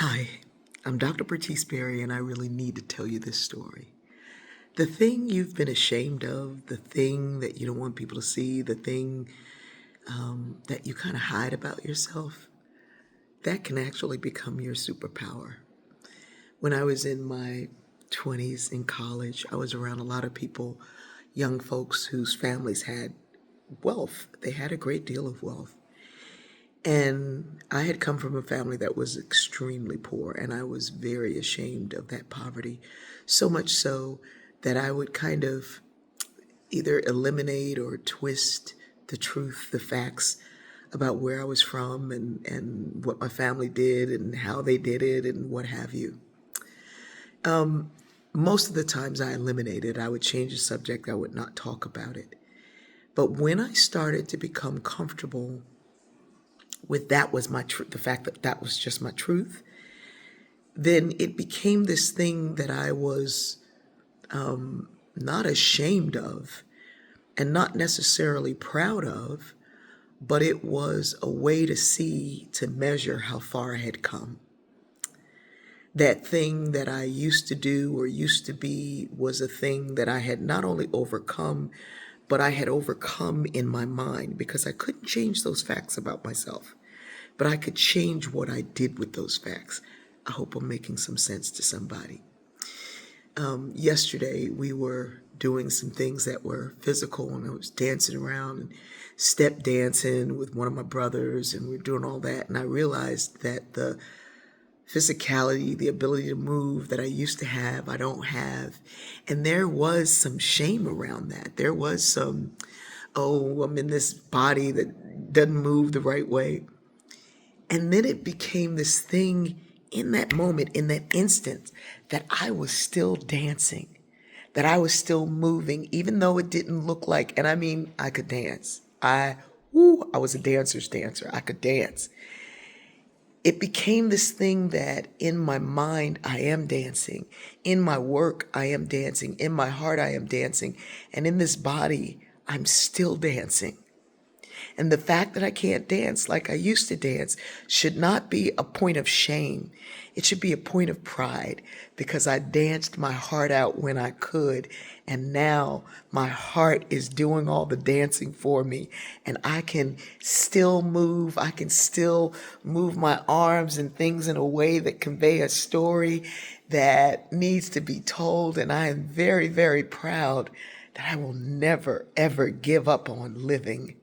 Hi, I'm Dr. Bertice Berry, and I really need to tell you this story. The thing you've been ashamed of, the thing that you don't want people to see, the thing that you kind of hide about yourself, that can actually become your superpower. When I was in my 20s in college, I was around a lot of people, young folks whose families had wealth. They had a great deal of wealth. And I had come from a family that was extremely poor, and I was very ashamed of that poverty. So much so that I would kind of either eliminate or twist the truth, the facts about where I was from and what my family did and how they did it and what have you. Most of the times I eliminated, I would change the subject, I would not talk about it. But when I started to become comfortable with that was my truth, the fact that that was just my truth, then it became this thing that I was not ashamed of and not necessarily proud of, but it was a way to see, to measure how far I had come. That thing that I used to do or used to be was a thing that I had not only overcome, but I had overcome in my mind because I couldn't change those facts about myself. But I could change what I did with those facts. I hope I'm making some sense to somebody. Yesterday, we were doing some things that were physical, and I was dancing around and step dancing with one of my brothers, and we were doing all that. And I realized that the physicality, the ability to move that I used to have, I don't have. And there was some shame around that. There was some, oh, I'm in this body that doesn't move the right way. And then it became this thing in that moment, in that instant, that I was still dancing, that I was still moving, even though it didn't look like, and I mean, I could dance. I was a dancer's dancer. I could dance. It became this thing that in my mind, I am dancing. In my work, I am dancing. In my heart, I am dancing. And in this body, I'm still dancing. And the fact that I can't dance like I used to dance should not be a point of shame. It should be a point of pride because I danced my heart out when I could. And now my heart is doing all the dancing for me. And I can still move. I can still move my arms and things in a way that convey a story that needs to be told. And I am very, very proud that I will never, ever give up on living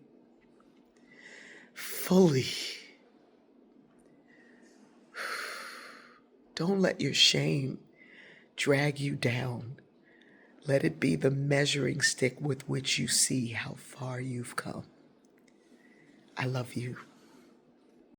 fully. Don't let your shame drag you down. Let it be the measuring stick with which you see how far you've come. I love you.